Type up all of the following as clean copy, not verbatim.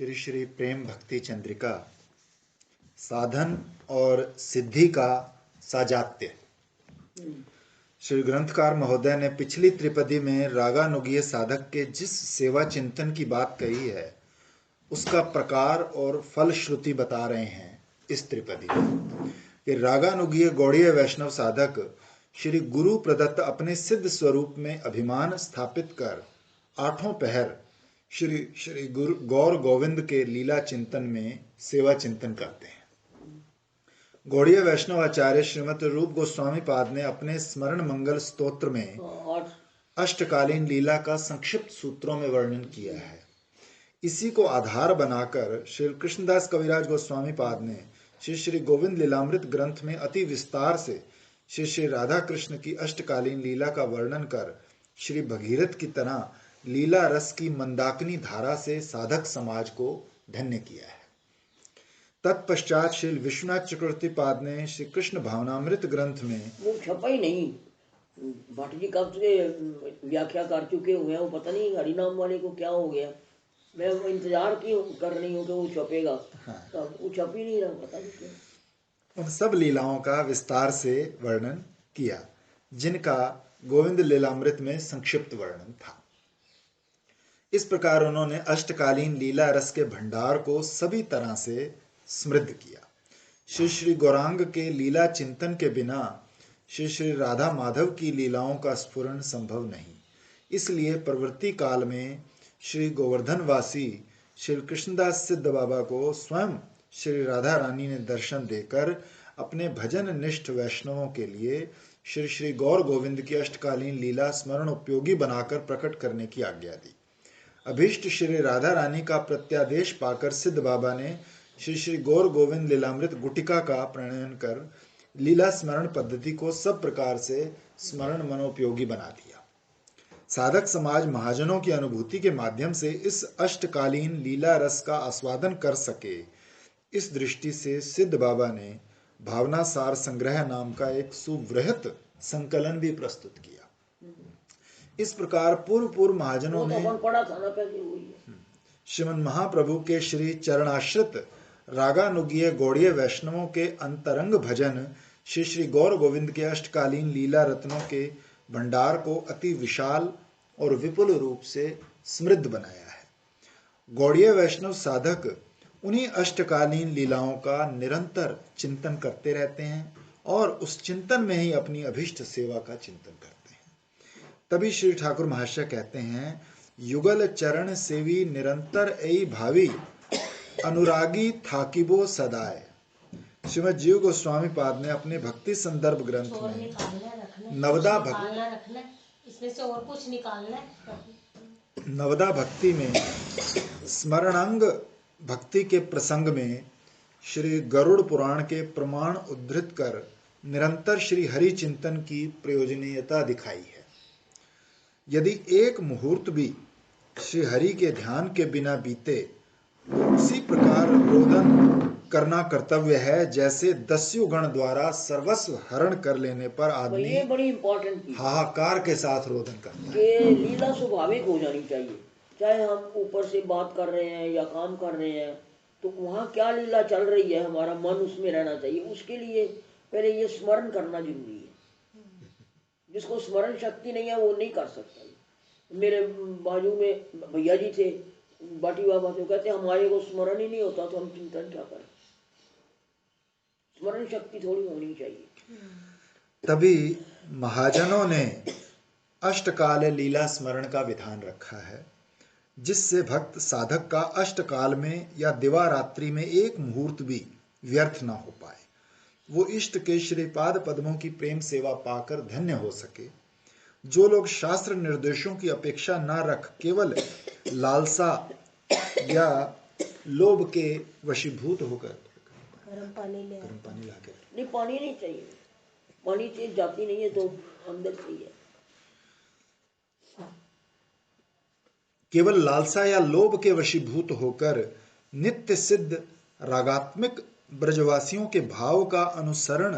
श्री श्री प्रेम भक्ति चंद्रिका साधन और सिद्धि का साजात्य। श्री ग्रंथकार महोदय ने पिछली त्रिपदी में रागानुगीय साधक के जिस सेवा चिंतन की बात कही है उसका प्रकार और फलश्रुति बता रहे हैं इस त्रिपदी में कि रागानुगीय गौड़ीय वैष्णव साधक श्री गुरु प्रदत्त अपने सिद्ध स्वरूप में अभिमान स्थापित कर आठों पहर श्री श्री गुरु गौर गोविंद के लीला चिंतन में सेवा चिंतन करते हैं। गौड़ीय वैष्णव आचार्य श्रीमद रूप गोस्वामी पाद ने अपने स्मरण मंगल स्तोत्र में अष्टकालीन लीला का संक्षिप्त सूत्रों में वर्णन किया है। इसी को आधार बनाकर श्री कृष्णदास कविराज गोस्वामी पाद ने श्री श्री गोविंद लीलामृत ग्रंथ में अति विस्तार से श्री श्री राधा कृष्ण की अष्टकालीन लीला का वर्णन कर श्री भगीरथ की तरह लीला रस की मंदाकिनी धारा से साधक समाज को धन्य किया है। तत्पश्चात श्री विश्वनाथ चक्रवर्ती पाद ने श्री कृष्ण भावनामृत ग्रंथ में वो छपा ही नहीं। भट्ट जी कब से व्याख्या कर चुके हुए हैं, वो पता नहीं हरिनाम वाले को क्या हो गया। मैं इंतजार क्यों कर रही हूँ कि वो छपेगा। हाँ। तो वो छप ही नहीं रहा, पता नहीं क्यों। उन सब लीलाओं का विस्तार से वर्णन किया जिनका गोविंद लीलामृत में संक्षिप्त वर्णन था। इस प्रकार उन्होंने अष्टकालीन लीला रस के भंडार को सभी तरह से समृद्ध किया। श्री श्री गौरांग के लीला चिंतन के बिना श्री श्री राधा माधव की लीलाओं का स्फुरण संभव नहीं। इसलिए प्रवृत्ति काल में श्री गोवर्धनवासी श्री कृष्णदास सिद्ध बाबा को स्वयं श्री राधा रानी ने दर्शन देकर अपने भजन निष्ठ वैष्णवों के लिए श्री श्री गौर गोविंद की अष्टकालीन लीला स्मरण उपयोगी बनाकर प्रकट करने की आज्ञा दी। अभीष्ट श्री राधा रानी का प्रत्यादेश पाकर सिद्ध बाबा ने श्री श्री गौर गोविंद लीलामृत गुटिका का प्रणयन कर लीला स्मरण पद्धति को सब प्रकार से स्मरण मनोपयोगी बना दिया। साधक समाज महाजनों की अनुभूति के माध्यम से इस अष्टकालीन लीला रस का आस्वादन कर सके, इस दृष्टि से सिद्ध बाबा ने भावना सार संग्रह नाम का एक सुवृहत संकलन भी प्रस्तुत किया। इस प्रकार पूर्व महाजनों ने पढ़ा था ना पहले वही। श्रीमन महाप्रभु के श्री चरणाश्रित रागानुगीय गौड़ीय वैष्णवों के अंतरंग भजन श्री श्री गौर गोविंद के अष्टकालीन लीला रत्नों के भंडार को अति विशाल और विपुल रूप से समृद्ध बनाया है। गौड़ीय वैष्णव साधक उन्हीं अष्टकालीन लीलाओं का निरंतर चिंतन करते रहते हैं और उस चिंतन में ही अपनी अभिष्ट सेवा का चिंतन करते हैं। तभी श्री ठाकुर महाशय कहते हैं, युगल चरण सेवी निरंतर ऐ भावी अनुरागी थाकिबो सदाए। श्रीमद जीव गोस्वामी पाद ने अपने भक्ति संदर्भ ग्रंथ में नवदा भक्ति में स्मरणांग भक्ति के प्रसंग में श्री गरुड़ पुराण के प्रमाण उद्धृत कर निरंतर श्री हरि चिंतन की प्रयोजनीयता दिखाई है। यदि एक मुहूर्त भी श्री हरि के ध्यान के बिना बीते तो उसी प्रकार रोदन करना कर्तव्य है जैसे दस्यु गण द्वारा सर्वस्व हरण कर लेने पर आदमी ये बड़ी इंपॉर्टेंट हाहाकार के साथ रोदन करता है। कि लीला स्वाभाविक हो जानी चाहिए। चाहे हम ऊपर से बात कर रहे हैं या काम कर रहे हैं तो वहाँ क्या लीला चल रही है, हमारा मन उसमें रहना चाहिए। उसके लिए पहले ये स्मरण करना जरूरी है। जिसको स्मरण शक्ति नहीं है वो नहीं कर सकता। मेरे बाजू में भैया जी थे बाटी बाबा, तो कहते हमारे को स्मरण ही नहीं होता तो हम चिंतन क्या करें। स्मरण शक्ति थोड़ी होनी चाहिए। तभी महाजनों ने अष्टकाल लीला स्मरण का विधान रखा है जिससे भक्त साधक का अष्टकाल में या दिवारात्रि में एक मुहूर्त भी व्यर्थ ना हो पाए, वो इष्ट के श्रीपाद पद्मों की प्रेम सेवा पाकर धन्य हो सके। जो लोग शास्त्र निर्देशों की अपेक्षा ना रख केवल लालसा या लोभ के वशीभूत होकर गर्म पानी लाकर नहीं, पानी नहीं चाहिए, पानी चीज जाती नहीं है तो अंदर चाहिए। केवल लालसा या लोभ के वशीभूत होकर नित्य सिद्ध रागात्मक ब्रजवासियों के भाव का अनुसरण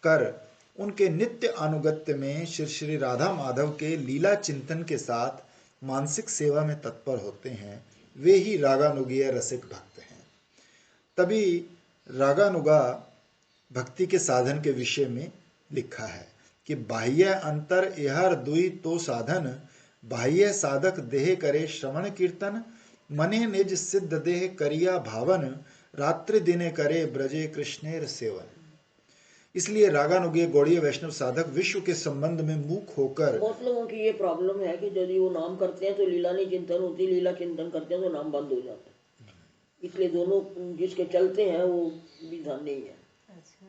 कर उनके नित्य अनुगत्य में श्री श्री राधा माधव के लीला चिंतन के साथ मानसिक सेवा में तत्पर होते हैं, वे ही रागानुगीय रसिक भक्त हैं। तभी रागानुगा भक्ति के साधन के विषय में लिखा है कि बाह्य अंतर एहर दुई तो साधन, बाह्य साधक देह करे श्रवण कीर्तन, मने निज सिद्ध देह करिया भावन, रात्रि दिने करे ब्रजे कृष्णेर सेवन। इसलिए रागानुगे गौड़ीय वैष्णव साधक विश्व के संबंध में मूक होकर, बहुत लोगों की ये प्रॉब्लम है कि यदि वो नाम करते हैं तो लीला नहीं चिंतन होती, लीला चिंतन करते हैं तो नाम बंद हो जाता है। इसलिए दोनों जिसके चलते हैं वो विधान नहीं है। अच्छा।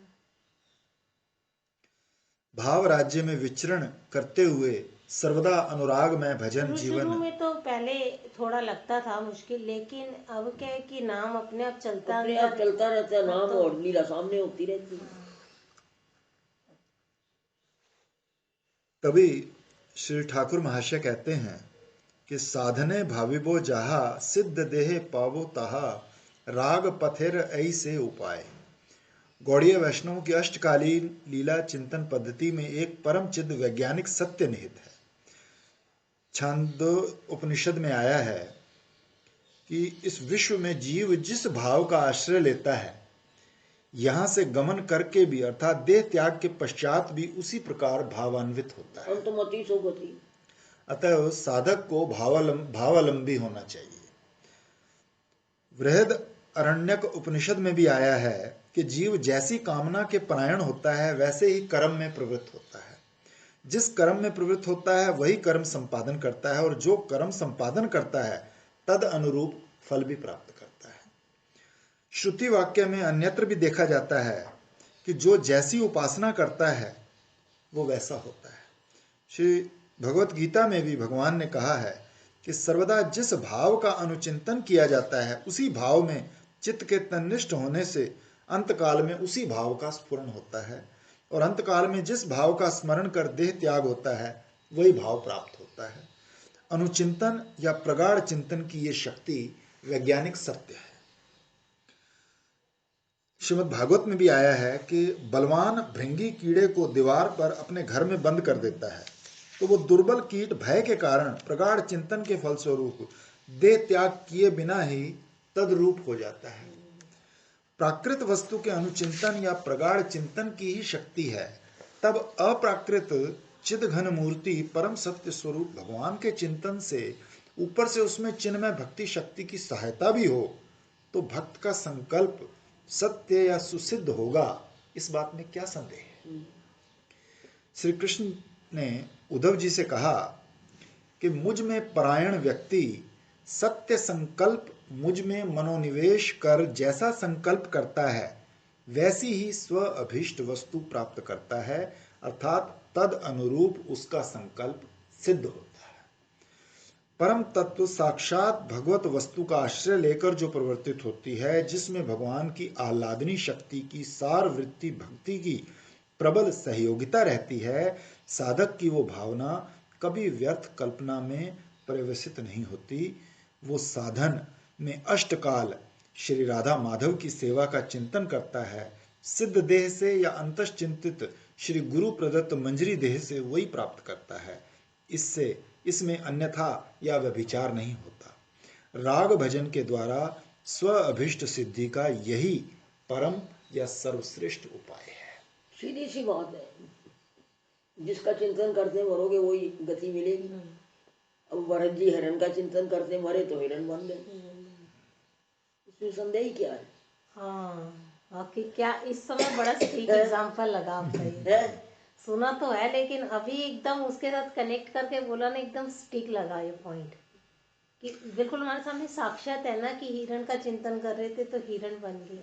भाव राज्य में विचरण करते हुए सर्वदा अनुराग में भजन शुरू जीवन। में तो पहले थोड़ा लगता था मुश्किल, लेकिन अब क्या है कि नाम अपने आप चलता अपने आप चलता रहता है नाम, और लीला सामने होती रहती है। तभी श्री ठाकुर महाशय कहते हैं कि साधने भाविबो जहा, सिद्ध देहे पावो तहा, राग पथेर ऐसे उपाय। गौड़ीय वैष्णव की अष्टकालीन लीला चिंतन पद्धति में एक परम चिद वैज्ञानिक सत्य निहित है। छांदो उपनिषद में आया है कि इस विश्व में जीव जिस भाव का आश्रय लेता है, यहां से गमन करके भी अर्थात देह त्याग के पश्चात भी उसी प्रकार भावान्वित होता है। अंतमति सोगति। अतः साधक को भावालंबी होना चाहिए। बृहद अरण्यक उपनिषद में भी आया है कि जीव जैसी कामना के परायण होता है वैसे ही कर्म में प्रवृत्त होता है। जिस कर्म में प्रवृत्त होता है वही कर्म संपादन करता है, और जो कर्म संपादन करता है तद अनुरूप फल भी प्राप्त करता है। श्रुति वाक्य में अन्यत्र भी देखा जाता है कि जो जैसी उपासना करता है वो वैसा होता है। श्री भगवत गीता में भी भगवान ने कहा है कि सर्वदा जिस भाव का अनुचिंतन किया जाता है उसी भाव में चित्त के तन्निष्ठ होने से अंतकाल में उसी भाव का स्फुरण होता है, और अंतकाल में जिस भाव का स्मरण कर देह त्याग होता है वही भाव प्राप्त होता है। अनुचिंतन या प्रगाढ़ चिंतन की ये शक्ति वैज्ञानिक सत्य है। श्रीमद् भागवत में भी आया है कि बलवान भृंगी कीड़े को दीवार पर अपने घर में बंद कर देता है तो वो दुर्बल कीट भय के कारण प्रगाढ़ चिंतन के फलस्वरूप देह त्याग किए बिना ही तद्रूप हो जाता है। प्राकृत वस्तु के अनुचिंतन या प्रगाढ़ चिंतन की ही शक्ति है। तब अप्राकृत चिद घन मूर्ति परम सत्य स्वरूप भगवान के चिंतन से ऊपर से उसमें चिन्मय भक्ति शक्ति की सहायता भी हो तो भक्त का संकल्प सत्य या सुसिद्ध होगा, इस बात में क्या संदेह है। श्री कृष्ण ने उद्धव जी से कहा कि मुझ में परायण व्यक्ति सत्य संकल्प मुझ में मनोनिवेश कर जैसा संकल्प करता है वैसी ही स्व अभीष्ट वस्तु प्राप्त करता है, अर्थात तद अनुरूप उसका संकल्प सिद्ध होता है। परम तत्व साक्षात भगवत वस्तु का आश्रय लेकर जो प्रवर्तित होती है, जिसमें भगवान की आह्लादनी शक्ति की सार वृत्ति भक्ति की प्रबल सहयोगिता रहती है, साधक की वो भावना कभी व्यर्थ कल्पना में प्रवेशित नहीं होती। वो साधन में अष्टकाल श्री राधा माधव की सेवा का चिंतन करता है, सिद्ध देह से या अंतश्चिंतित श्री गुरु प्रदत्त मंजरी देह से वही प्राप्त करता है। इसमें अन्यथा या व्यभिचार नहीं होता। राग भजन के द्वारा स्व अभिष्ट सिद्धि का यही परम या सर्वश्रेष्ठ उपाय है। सीधी सी बात है, जिसका चिंतन करते मरोगे वही गति मिलेगी। अब भरत जी हिरण का चिंतन करते मरे तो हिरण बन गए, इसमें संदेह क्या है। हाँ बाकी क्या इस समय बड़ा ठीक एग्जाम्पल लगा आपका ये। सुना तो है लेकिन अभी एकदम उसके साथ कनेक्ट करके बोला ना, एकदम स्टिक लगा ये पॉइंट कि बिल्कुल हमारे सामने साक्षात है ना कि हिरण का चिंतन कर रहे थे तो हिरण बन गए,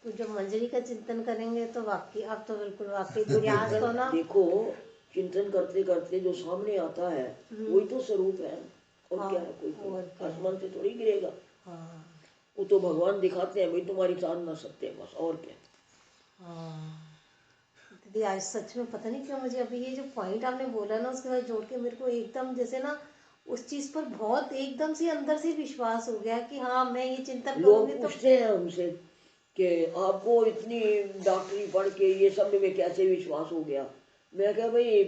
तो जब मंजरी का चिंतन करेंगे तो वाकई अब तो बिल्कुल वाकई प्रयास तो ना। देखो चिंतन करते करते जो सामने आता है वही तो स्वरूप है, और हाँ, क्या है, कोई आसमान से थोड़ी गिरेगा। हाँ वो तो भगवान दिखाते हैं, भाई तुम्हारी साधना सत्य है बस, और क्या। हाँ दीदी आज सच में पता नहीं क्यों मुझे अभी ये जो पॉइंट आपने बोला ना उसके बाद जोड़ के मेरे को एकदम जैसे ना उस चीज पर बहुत एकदम से अंदर से विश्वास हो गया कि हाँ मैं ये चिंतन लोग करूंगी तो। पूछते हैं हमसे कि आपको इतनी डॉक्टरी पढ़ के ये सब में कैसे विश्वास हो गया। मैं क्या भाई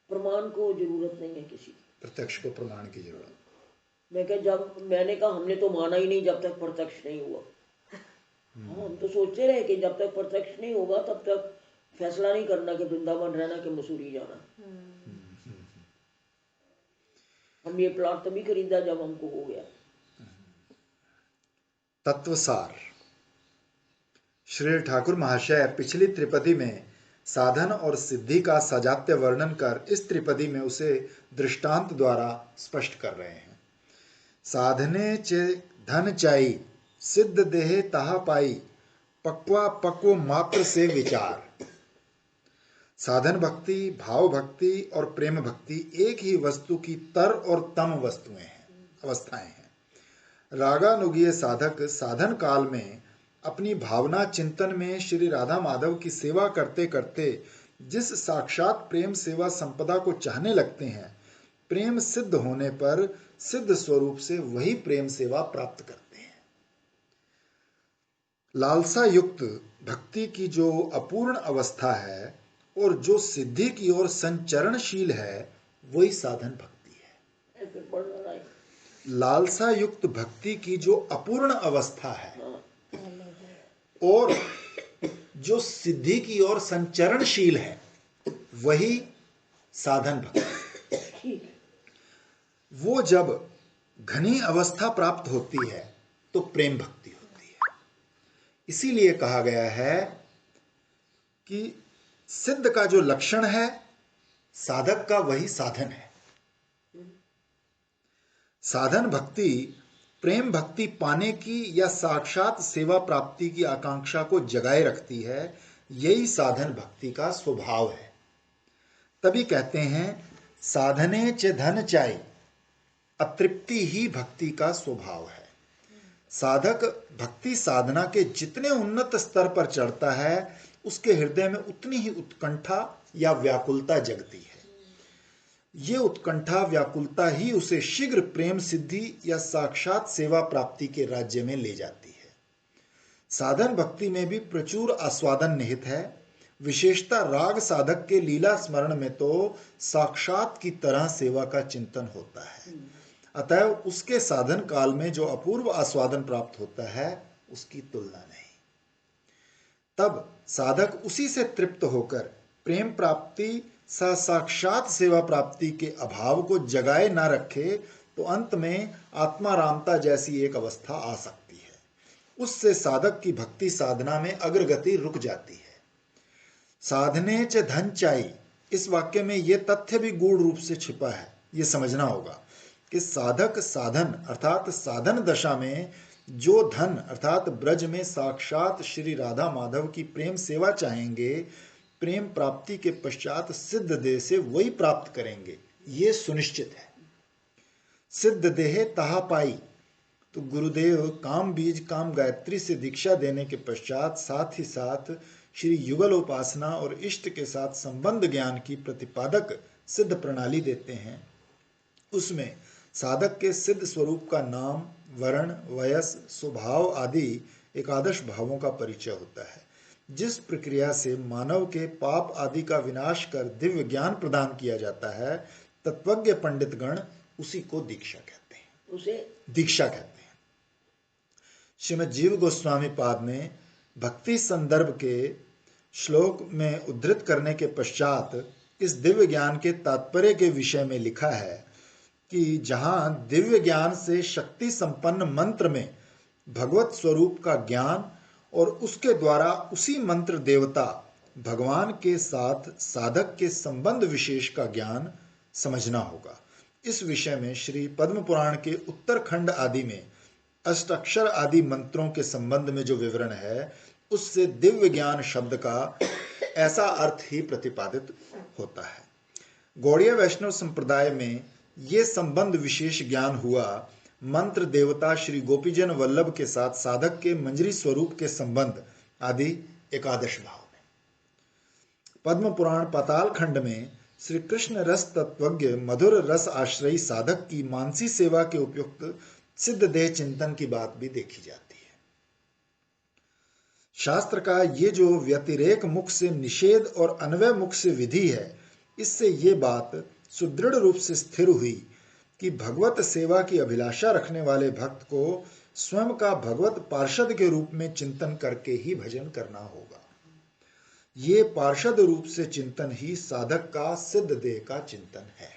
प्रमाण को जरूरत नहीं है, किसी प्रत्यक्ष को प्रमाण की जरूरत। मैंने कहा हमने तो माना ही नहीं जब तक प्रत्यक्ष नहीं हुआ। हाँ, हम तो सोचते रहे कि जब तक प्रत्यक्ष नहीं होगा तब तक फैसला नहीं करना कि वृंदावन रहना कि मसूरी जाना। हम ये प्लॉट तभी खरीदा जब हमको हो गया। तत्वसार। श्री ठाकुर महाशय पिछली त्रिपदी में साधन और सिद्धि का सजात्य वर्णन कर इस त्रिपदी में उसे दृष्टांत द्वारा स्पष्ट कर रहे हैं। साधने चे धन चाई, सिद्ध देहे ताहा पाई, पक्वा पक्व मात्र से विचार। साधन भक्ति, भाव भक्ति और प्रेम भक्ति एक ही वस्तु की तर और तम अवस्थाएं हैं। रागानुगीय साधक साधन काल में अपनी भावना चिंतन में श्री राधा माधव की सेवा करते करते जिस साक्षात प्रेम सेवा संपदा को चाहने लगते हैं, प्रेम सिद्ध होने पर सिद्ध स्वरूप से वही प्रेम सेवा प्राप्त करते हैं। लालसा युक्त भक्ति की जो अपूर्ण अवस्था है और जो सिद्धि की ओर संचरणशील है, वही साधन भक्ति है। लालसा युक्त भक्ति की जो अपूर्ण अवस्था है और जो सिद्धि की ओर संचरणशील है, वही साधन भक्ति। वो जब घनी अवस्था प्राप्त होती है तो प्रेम भक्ति होती है। इसीलिए कहा गया है कि सिद्ध का जो लक्षण है साधक का, वही साधन है। साधन भक्ति प्रेम भक्ति पाने की या साक्षात सेवा प्राप्ति की आकांक्षा को जगाए रखती है। यही साधन भक्ति का स्वभाव है। तभी कहते हैं साधने च धन चाई, अतृप्ति ही भक्ति का स्वभाव है। साधक भक्ति साधना के जितने उन्नत स्तर पर चढ़ता है, उसके हृदय में उतनी ही उत्कंठा या व्याकुलता जगती है। ये उत्कंठा व्याकुलता ही उसे शीघ्र प्रेम सिद्धि या साक्षात सेवा प्राप्ति के राज्य में ले जाती है। साधन भक्ति में भी प्रचुर आस्वादन निहित है। विशेषता राग साधक के लीला स्मरण में तो साक्षात की तरह सेवा का चिंतन होता है। अतएव उसके साधन काल में जो अपूर्व आस्वादन प्राप्त होता है, उसकी तुलना नहीं। तब साधक उसी से तृप्त होकर प्रेम प्राप्ति साक्षात सेवा प्राप्ति के अभाव को जगाए ना रखे तो अंत में आत्मारामता जैसी एक अवस्था आ सकती है। उससे साधक की भक्ति साधना में अग्रगति रुक जाती है। साधने च धन चाई, इस वाक्य में यह तथ्य भी गूढ़ रूप से छिपा है। यह समझना होगा कि साधक साधन अर्थात साधन दशा में जो धन अर्थात ब्रज में साक्षात श्री राधा माधव की प्रेम सेवा चाहेंगे, प्रेम प्राप्ति के पश्चात सिद्ध देह से वही प्राप्त करेंगे, ये सुनिश्चित है। सिद्ध देह ताहा पाई, तो गुरुदेव काम बीज काम गायत्री से दीक्षा देने के पश्चात साथ ही साथ श्री युगल उपासना और इष्ट के साथ संबंध ज्ञान की प्रतिपादक सिद्ध प्रणाली देते हैं। उसमें साधक के सिद्ध स्वरूप का नाम, वर्ण, वयस, स्वभाव आदि एकादश भावों का परिचय होता है। जिस प्रक्रिया से मानव के पाप आदि का विनाश कर दिव्य ज्ञान प्रदान किया जाता है, तत्वज्ञ पंडित गण उसी को दीक्षा कहते हैं, उसे दीक्षा कहते हैं। श्रीमद् जीव गोस्वामी पाद ने भक्ति संदर्भ के श्लोक में उद्धृत करने के पश्चात इस दिव्य ज्ञान के तात्पर्य के विषय में लिखा है कि जहां दिव्य ज्ञान से शक्ति संपन्न मंत्र में भगवत स्वरूप का ज्ञान और उसके द्वारा उसी मंत्र देवता भगवान के साथ साधक के संबंध विशेष का ज्ञान समझना होगा। इस विषय में श्री पद्म पुराण के उत्तरखंड आदि में अष्टाक्षर आदि मंत्रों के संबंध में जो विवरण है, उससे दिव्य ज्ञान शब्द का ऐसा अर्थ ही प्रतिपादित होता है। गौड़ीय वैष्णव संप्रदाय में ये संबंध विशेष ज्ञान हुआ मंत्र देवता श्री गोपीजन वल्लभ के साथ साधक के मंजरी स्वरूप के संबंध आदि एकादश भाव में। पद्म पुराण पाताल खंड में श्री कृष्ण रस तत्वज्ञ मधुर रस आश्रयी साधक की मानसी सेवा के उपयुक्त सिद्ध देह चिंतन की बात भी देखी जाती है। शास्त्र का ये जो व्यतिरेक मुख से निषेध और अन्वय मुख से विधि है, इससे ये बात सुदृढ़ रूप से स्थिर हुई कि भगवत सेवा की अभिलाषा रखने वाले भक्त को स्वयं का भगवत पार्षद के रूप में चिंतन करके ही भजन करना होगा। ये पार्षद रूप से चिंतन ही साधक का सिद्ध देह का चिंतन है।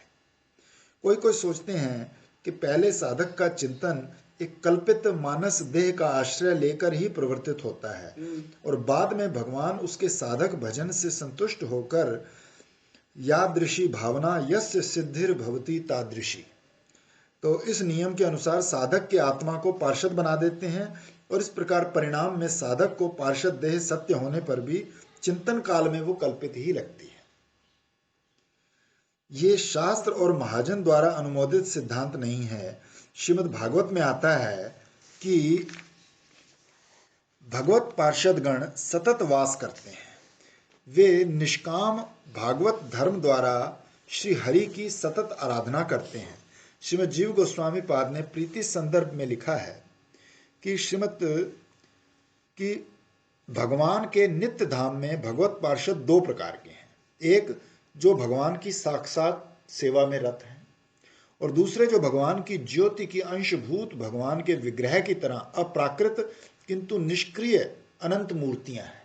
कोई कोई सोचते हैं कि पहले साधक का चिंतन एक कल्पित मानस देह का आश्रय लेकर ही प्रवर्तित होता है और बाद में भगवान उसके साधक भजन से संतुष्ट होकर यादृशी भावना यस्य सिद्धिर भवति तादृशी, तो इस नियम के अनुसार साधक के आत्मा को पार्षद बना देते हैं और इस प्रकार परिणाम में साधक को पार्षद देह सत्य होने पर भी चिंतन काल में वो कल्पित ही लगती है। ये शास्त्र और महाजन द्वारा अनुमोदित सिद्धांत नहीं है। श्रीमद् भागवत में आता है कि भगवत पार्षद गण सतत वास करते हैं। वे निष्काम भागवत धर्म द्वारा श्री हरि की सतत आराधना करते हैं। श्रीमद् जीव गोस्वामी पाद ने प्रीति संदर्भ में लिखा है कि भगवान के नित्य धाम में भगवत पार्षद दो प्रकार के हैं। एक जो भगवान की साक्षात सेवा में रत हैं और दूसरे जो भगवान की ज्योति की अंशभूत भगवान के विग्रह की तरह अप्राकृत किंतु निष्क्रिय अनंत मूर्तियां हैं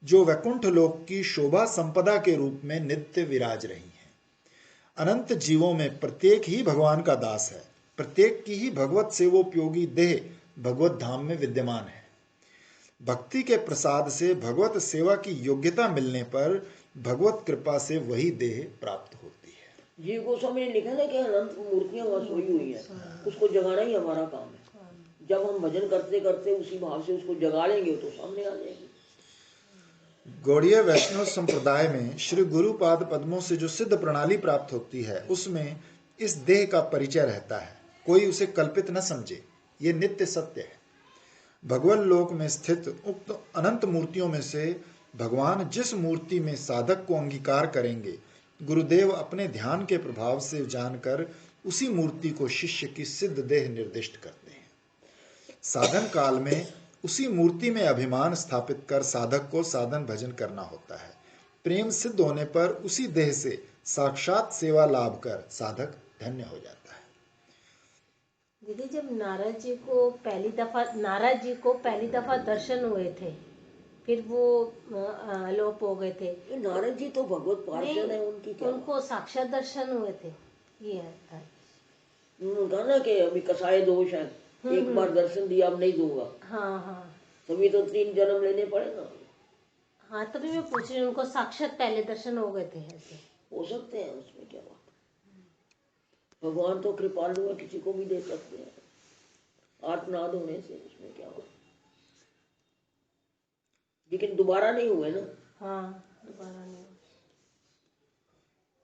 जो वैकुंठ लोक की शोभा संपदा के रूप में नित्य विराज रही हैं। अनंत जीवों में प्रत्येक ही भगवान का दास है, प्रत्येक की ही भगवत सेवोपयोगी देह भगवत धाम में विद्यमान है। भक्ति के प्रसाद से भगवत सेवा की योग्यता मिलने पर भगवत कृपा से वही देह प्राप्त होती है। जीव गोस्वामी ने लिखा ना कि अनंत मूर्तियां वहां सोई हुई है, उसको जगाना ही हमारा काम है। जब हम भजन करते करते उसी भाव से उसको जगा लेंगे तो सामने आ जाएगी। गौड़ीय वैष्णव संप्रदाय में श्री गुरुपाद पद्मों से जो सिद्ध प्रणाली प्राप्त होती है उसमें इस देह का परिचय रहता है। कोई उसे कल्पित न समझे, ये नित्य सत्य है। भगवान लोक में स्थित उक्त अनंत मूर्तियों में से भगवान जिस मूर्ति में साधक को अंगीकार करेंगे, गुरुदेव अपने ध्यान के प्रभाव से जानकर उसी मूर्ति को शिष्य की सिद्ध देह निर्दिष्ट करते हैं। साधन काल में उसी मूर्ति में अभिमान स्थापित कर साधक को साधन भजन करना होता है। प्रेम सिद्ध होने पर उसी देह से साक्षात सेवा लाभ कर साधक धन्य हो जाता है। दीदी, जब नारद जी को पहली दफा दर्शन हुए थे, फिर वो अलोप हो गए थे। नारद जी तो भगवत पार्षद है, उनकी क्या उनको साक्षात दर्शन हुए थे। ये है उन्होंने ना कि अभी कसाय दोष है, एक बार दर्शन दिया अब नहीं दूंगा। हाँ हाँ, तभी तो 3 जन्म लेने पड़ेगा। हाँ, तभी मैं पूछ रही हूँ, उनको साक्षात पहले दर्शन हो गए थे ऐसे? हो सकते हैं, उसमें क्या बात। भगवान तो कृपालु है, किसी को भी दे सकते हैं आत्मनाद होने से, उसमें क्या बात। लेकिन दोबारा नहीं हुए ना। हाँ, दोबारा नहीं।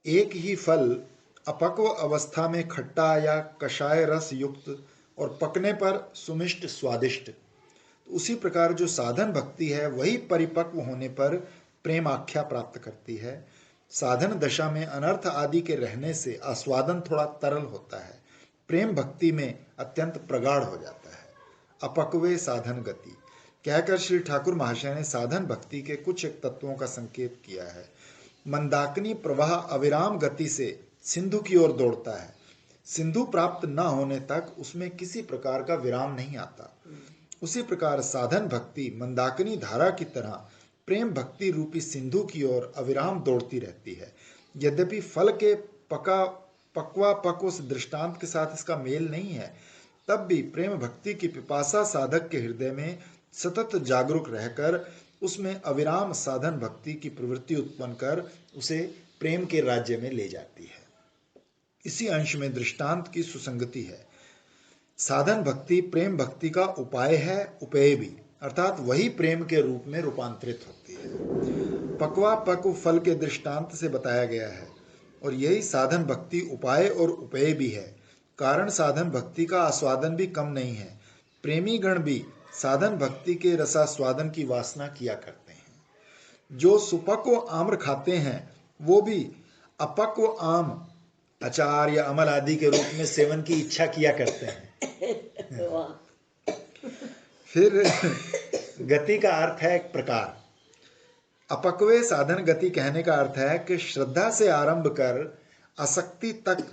एक ही फल अपक्व अवस्था में खट्टा या कषाय रस युक्त और पकने पर सुमिष्ट स्वादिष्ट, तो उसी प्रकार जो साधन भक्ति है वही परिपक्व होने पर प्रेम आख्या प्राप्त करती है। साधन दशा में अनर्थ आदि के रहने से आस्वादन थोड़ा तरल होता है, प्रेम भक्ति में अत्यंत प्रगाढ़ हो जाता है। अपक्वे साधन गति कहकर श्री ठाकुर महाशय ने साधन भक्ति के कुछ एक तत्वों का संकेत किया है। मंदाकिनी प्रवाह अविराम गति से सिंधु की ओर दौड़ता है। सिंधु प्राप्त न होने तक उसमें किसी प्रकार का विराम नहीं आता। उसी प्रकार साधन भक्ति मंदाकिनी धारा की तरह प्रेम भक्ति रूपी सिंधु की ओर अविराम दौड़ती रहती है। यद्यपि फल के पक्व उस दृष्टांत के साथ इसका मेल नहीं है, तब भी प्रेम भक्ति की पिपासा साधक के हृदय में सतत जागरूक रहकर उसमें अविराम साधन भक्ति की प्रवृत्ति उत्पन्न कर उसे प्रेम के राज्य में ले जाती है। इसी अंश में दृष्टांत की सुसंगति है। साधन भक्ति प्रेम भक्ति का उपाय है, उपेय भी, अर्थात वही प्रेम के रूप में रूपांतरित होती है। पक्वा पक्व फल के दृष्टांत से बताया गया है और यही साधन भक्ति उपाय और उपेय भी है। कारण साधन भक्ति का आस्वादन भी कम नहीं है। प्रेमी गण भी साधन भक्ति के रसास्वादन की वासना किया करते हैं। जो सुपक्व आम्र खाते हैं वो भी अपक्व आम, अचार या अमल आदि के रूप में सेवन की इच्छा किया करते हैं। फिर गति का अर्थ है एक प्रकार। अपक्वे साधन गति कहने का अर्थ है कि श्रद्धा से आरंभ कर आसक्ति तक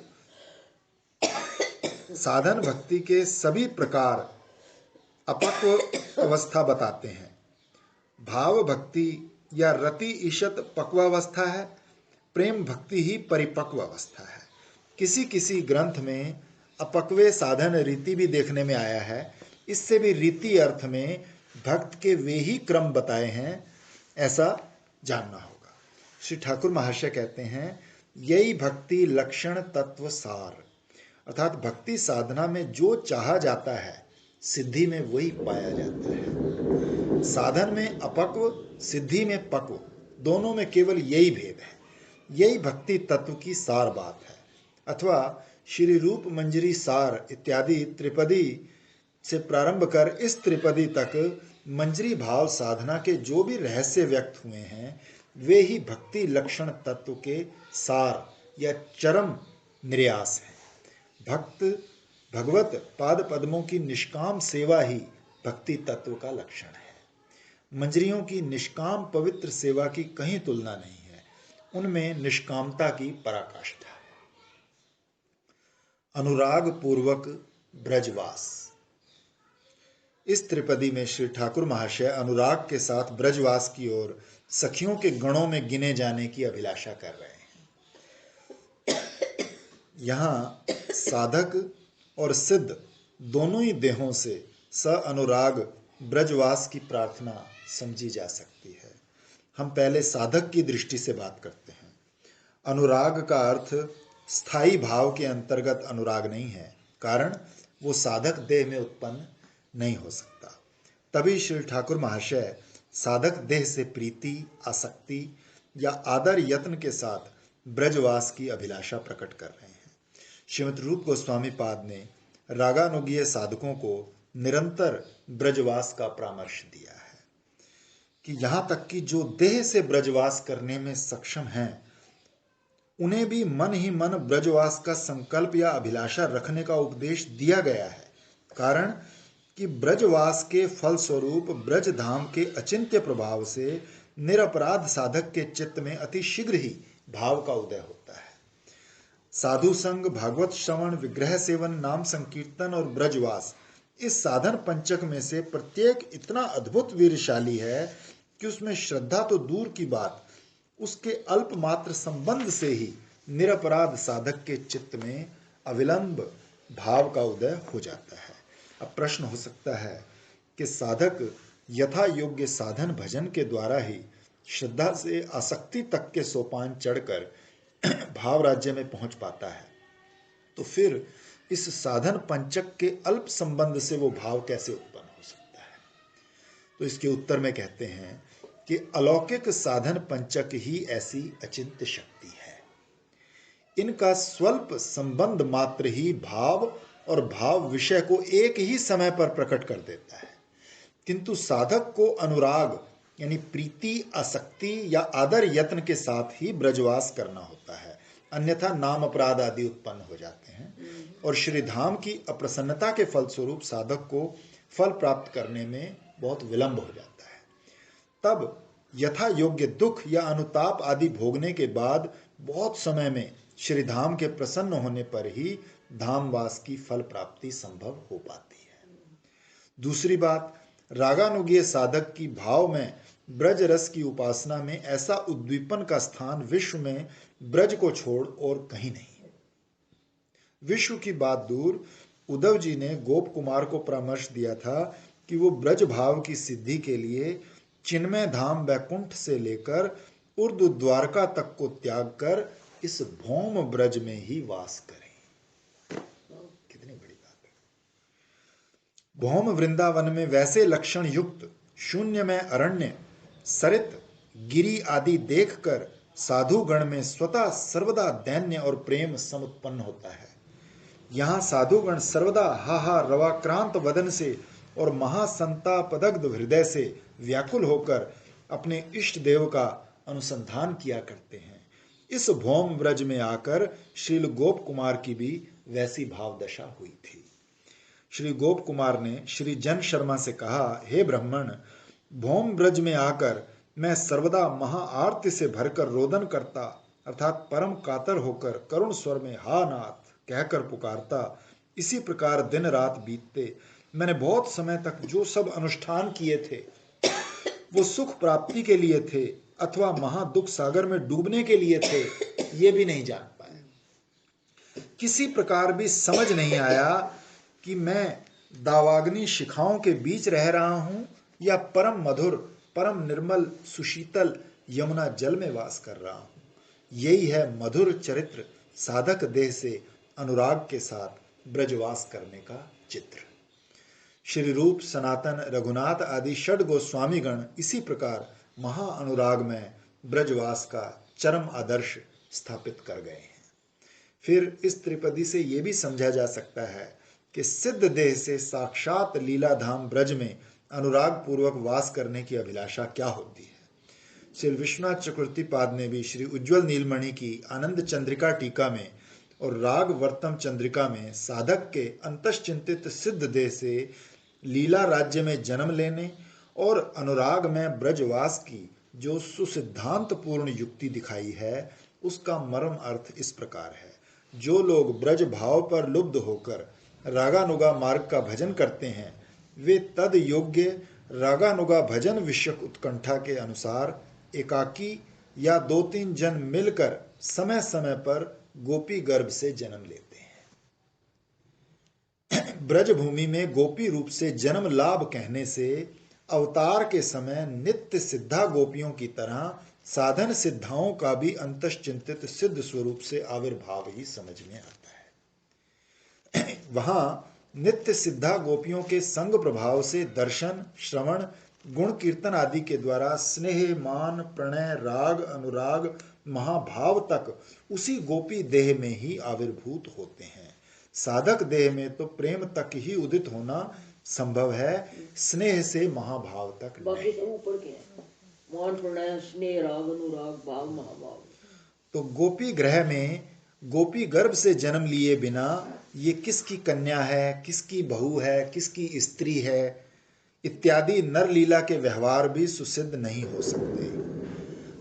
साधन भक्ति के सभी प्रकार अपक्व अवस्था बताते हैं। भाव भक्ति या रति ईशत पक्वावस्था है, प्रेम भक्ति ही परिपक्व अवस्था है। किसी किसी ग्रंथ में अपक्वे साधन रीति भी देखने में आया है। इससे भी रीति अर्थ में भक्त के वे ही क्रम बताए हैं, ऐसा जानना होगा। श्री ठाकुर महाशय कहते हैं, यही भक्ति लक्षण तत्व सार, अर्थात भक्ति साधना में जो चाहा जाता है सिद्धि में वही पाया जाता है। साधन में अपक्व, सिद्धि में पक्व, दोनों में केवल यही भेद है। यही भक्ति तत्व की सार बात है। अथवा श्री रूप मंजरी सार इत्यादि त्रिपदी से प्रारंभ कर इस त्रिपदी तक मंजरी भाव साधना के जो भी रहस्य व्यक्त हुए हैं वे ही भक्ति लक्षण तत्व के सार या चरम निर्यास हैं। भक्त भगवत पाद पद्मों की निष्काम सेवा ही भक्ति तत्व का लक्षण है। मंजरियों की निष्काम पवित्र सेवा की कहीं तुलना नहीं है, उनमें निष्कामता की पराकाष्ठा है। अनुराग पूर्वक ब्रजवास। इस त्रिपदी में श्री ठाकुर महाशय अनुराग के साथ ब्रजवास की ओर सखियों के गणों में गिने जाने की अभिलाषा कर रहे हैं। यहाँ साधक और सिद्ध दोनों ही देहों से स अनुराग ब्रजवास की प्रार्थना समझी जा सकती है। हम पहले साधक की दृष्टि से बात करते हैं। अनुराग का अर्थ स्थायी भाव के अंतर्गत अनुराग नहीं है, कारण वो साधक देह में उत्पन्न नहीं हो सकता। तभी श्री ठाकुर महाशय साधक देह से प्रीति, आसक्ति या आदर यत्न के साथ ब्रजवास की अभिलाषा प्रकट कर रहे हैं। श्रीमद रूप गोस्वामी पाद ने रागानुगीय साधकों को निरंतर ब्रजवास का परामर्श दिया है कि यहाँ तक कि जो देह से ब्रजवास करने में सक्षम हैं उन्हें भी मन ही मन ब्रजवास का संकल्प या अभिलाषा रखने का उपदेश दिया गया है। कारण कि ब्रजवास के फलस्वरूप ब्रज धाम के अचिंत्य प्रभाव से निरपराध साधक के चित्त में अति शीघ्र ही भाव का उदय होता है। साधु संग, भागवत श्रवण, विग्रह सेवन, नाम संकीर्तन और ब्रजवास, इस साधन पंचक में से प्रत्येक इतना अद्भुत वीरशाली है कि उसमें श्रद्धा तो दूर की बात, उसके अल्प मात्र संबंध से ही निरपराध साधक के चित्त में अविलंब भाव का उदय हो जाता है। अब प्रश्न हो सकता है कि साधक यथा योग्य साधन भजन के द्वारा ही श्रद्धा से आसक्ति तक के सोपान चढ़कर भाव राज्य में पहुंच पाता है, तो फिर इस साधन पंचक के अल्प संबंध से वो भाव कैसे उत्पन्न हो सकता है? तो इसके उत्तर में कहते हैं कि अलौकिक साधन पंचक ही ऐसी अचिंत्य शक्ति है। इनका स्वल्प संबंध मात्र ही भाव और भाव विषय को एक ही समय पर प्रकट कर देता है, किंतु साधक को अनुराग यानी प्रीति, आसक्ति या आदर यत्न के साथ ही ब्रजवास करना होता है, अन्यथा नाम अपराध आदि उत्पन्न हो जाते हैं और श्री धाम की अप्रसन्नता के फलस्वरूप साधक को फल प्राप्त करने में बहुत विलंब हो जाता है। तब यथा योग्य दुख या अनुताप आदि भोगने के बाद बहुत समय में श्री धाम के प्रसन्न होने पर ही धामवास की फल प्राप्ति संभव हो पाती है। दूसरी बात, रागानुगीय साधक की भाव में ब्रज रस की उपासना में ऐसा उद्दीपन का स्थान विश्व में ब्रज को छोड़ और कहीं नहीं। विश्व की बात दूर, उद्धव जी ने गोप कुमार को परामर्श दिया था कि वो ब्रज भाव की सिद्धि के लिए चिन्मय धाम वैकुंठ से लेकर उर्दू द्वारका तक को त्याग कर इस भौम ब्रज में ही वास करें। कितनी बड़ी बात है। भौम वृंदावन में वैसे लक्षण युक्त शून्य में अरण्य, सरित, गिरी आदि देखकर साधुगण में स्वतः सर्वदा दैन्य और प्रेम समुत्पन्न होता है। यहाँ साधुगण सर्वदा हाहा रवाक्रांत वदन से और महासंतापदग्ध हृदय से व्याकुल होकर अपने इष्ट देव का अनुसंधान किया करते हैं। इस भौम ब्रज में आकर श्रील गोप कुमार की भी वैसी भाव दशा हुई थी। श्री गोप कुमार ने श्री जन शर्मा से कहा, हे ब्राह्मण, भौम ब्रज में आकर मैं सर्वदा महाआरती से भरकर रोदन करता, अर्थात परम कातर होकर करुण स्वर में हा नाथ कहकर पुकारता इसी प्रकार दिन रात बीतते मैंने बहुत समय तक जो सब अनुष्ठान किए थे वो सुख प्राप्ति के लिए थे अथवा महादुख सागर में डूबने के लिए थे, ये भी नहीं जान पाए। किसी प्रकार भी समझ नहीं आया कि मैं दावाग्नि शिखाओं के बीच रह रहा हूं या परम मधुर परम निर्मल सुशीतल यमुना जल में वास कर रहा हूं। यही है मधुर चरित्र साधक देह से अनुराग के साथ ब्रजवास करने का चित्र। श्री रूप सनातन रघुनाथ आदि षड गोस्वामीगण इसी प्रकार महा अनुराग में ब्रजवास का चरम आदर्श स्थापित कर गए हैं। फिर इस त्रिपदी से यह भी समझा जा सकता है कि सिद्ध देह से साक्षात लीलाधाम ब्रज में अनुराग पूर्वक वास करने की अभिलाषा क्या होती है। श्री विश्वनाथ चक्रवर्ती पाद ने भी श्री उज्ज्वल नीलमणि की आनंद चंद्रिका टीका में और राग वर्तम चंद्रिका में साधक के अंतश्चिंतित सिद्ध देह से लीला राज्य में जन्म लेने और अनुराग में ब्रजवास की जो सुसिद्धांत पूर्ण युक्ति दिखाई है, उसका मर्म अर्थ इस प्रकार है। जो लोग ब्रज भाव पर लुब्ध होकर रागानुगा मार्ग का भजन करते हैं, वे तद योग्य रागानुगा भजन विषयक उत्कंठा के अनुसार एकाकी या 2-3 जन मिलकर समय समय पर गोपी गर्भ से जन्म लेते हैं। ब्रज भूमि में गोपी रूप से जन्म लाभ कहने से अवतार के समय नित्य सिद्धा गोपियों की तरह साधन सिद्धाओं का भी अंतश्चिंतित सिद्ध स्वरूप से आविर्भाव ही समझ में आता है। वहां नित्य सिद्धा गोपियों के संग प्रभाव से दर्शन श्रवण गुण कीर्तन आदि के द्वारा स्नेह मान प्रणय राग अनुराग महाभाव तक उसी गोपी देह में ही आविर्भूत होते हैं। साधक देह में तो प्रेम तक ही उदित होना संभव है, स्नेह से महाभाव तक बाकी सब ऊपर के हैं, मान प्रणय स्नेह राग अनुराग भाव महाभाव। तो गोपी ग्रह में गोपी गर्भ से जन्म लिए बिना ये किसकी कन्या है, किसकी बहू है, किसकी स्त्री है इत्यादि नरलीला के व्यवहार भी सुसिद्ध नहीं हो सकते।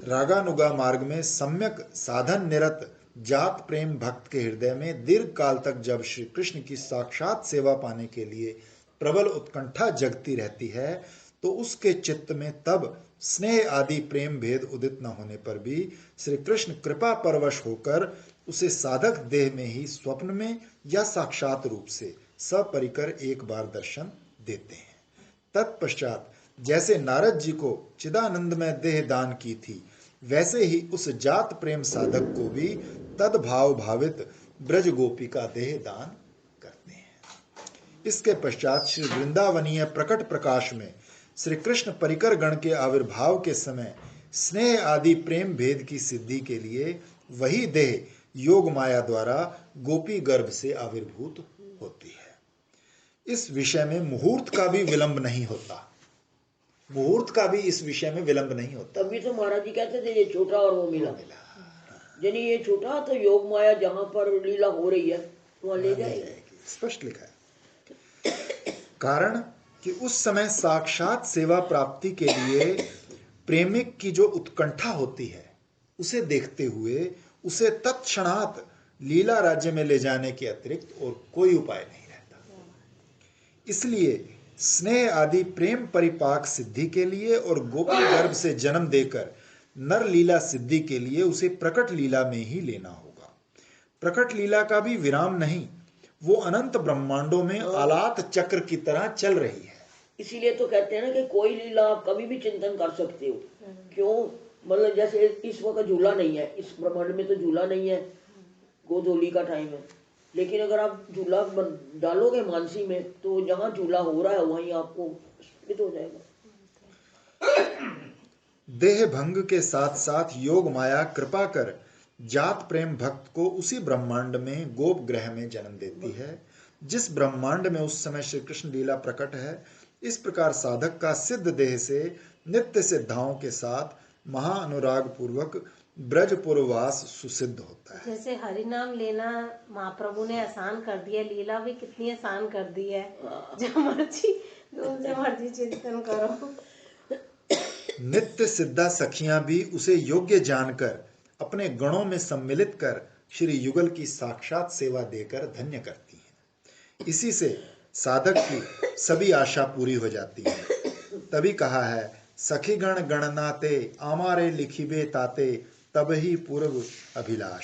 रागानुगा मार्ग में सम्यक साधन निरत जात प्रेम भक्त के हृदय में दीर्घ काल तक जब श्री कृष्ण की साक्षात सेवा पाने के लिए प्रबल उत्कंठा जगती रहती है, तो उसके चित्त में तब स्नेह आदि प्रेम भेद उदित न होने पर भी श्री कृष्ण कृपा परवश होकर उसे साधक देह में ही स्वप्न में या साक्षात रूप से सपरिकर एक बार दर्शन देते हैं। तत्पश्चात जैसे नारद जी को चिदानंद में देह दान की थी, वैसे ही उस जात प्रेम साधक को भी तद्भाव भावित ब्रज गोपी का देह दान करते हैं। इसके पश्चात श्री वृंदावनीय प्रकट प्रकाश में श्री कृष्ण परिकर गण के आविर्भाव के समय स्नेह आदि प्रेम भेद की सिद्धि के लिए वही देह योग माया द्वारा गोपी गर्भ से आविर्भूत होती है। इस विषय में मुहूर्त का भी विलंब नहीं होता, मुहूर्त का भी इस विषय में विलंब नहीं होता। तभी तो महाराज जी कहते थे ये छोटा और वो मिला। यानी ये छोटा तो योग माया जहां पर लीला हो रही है वहां ले जाएगी, स्पष्ट लिखा है। कारण कि उस समय साक्षात सेवा प्राप्ति के लिए प्रेमिक की जो उत्कंठा होती है, उसे देखते हुए उसे तत्क्षणात लीला राज्य में ले जाने के अतिरिक्त और कोई उपाय नहीं रहता। इसलिए स्नेह आदि प्रेम परिपाक सिद्धि के लिए और गोपी गर्भ से जन्म देकर नर लीला सिद्धि के लिए उसे प्रकट लीला में ही लेना होगा। प्रकट लीला का भी विराम नहीं, वो अनंत ब्रह्मांडों में आलात चक्र की तरह चल रही है। इसीलिए तो कहते हैं ना कि कोई लीला आप कभी भी चिंतन कर सकते हो। क्यों? मतलब जैसे इस वक्त झूला नहीं है, इस ब्रह्मांड में तो झूला नहीं है, गोधूली का टाइम है, लेकिन अगर आप झूला डालोगे मानसी में तो जहां झूला हो रहा है वहीं आपको स्फुरित हो जाएगा। देह भंग के साथ साथ योग माया कृपा कर जात प्रेम भक्त को उसी ब्रह्मांड में गोप ग्रह में जन्म देती है जिस ब्रह्मांड में उस समय श्री कृष्ण लीला प्रकट है। इस प्रकार साधक का सिद्ध देह से नित्य सिद्धाओं के साथ महा अनुराग पूर्वक ब्रजपुरवास सुसिद्ध होता है। जैसे हरि नाम लेना महाप्रभु ने आसान कर दिया, लीला भी कितनी आसान कर दी है, जो मर्जी चिंतन करो। नित्य सिद्धा सखियां भी उसे योग्य जानकर अपने गणों में सम्मिलित कर श्री युगल की साक्षात सेवा देकर धन्य करती हैं। इसी से साधक की सभी आशा पूरी हो जाती है। तभी कहा है, सखीगण गणनाते आमारे लिखिबे ताते तब ही पूर्व अभिलाष।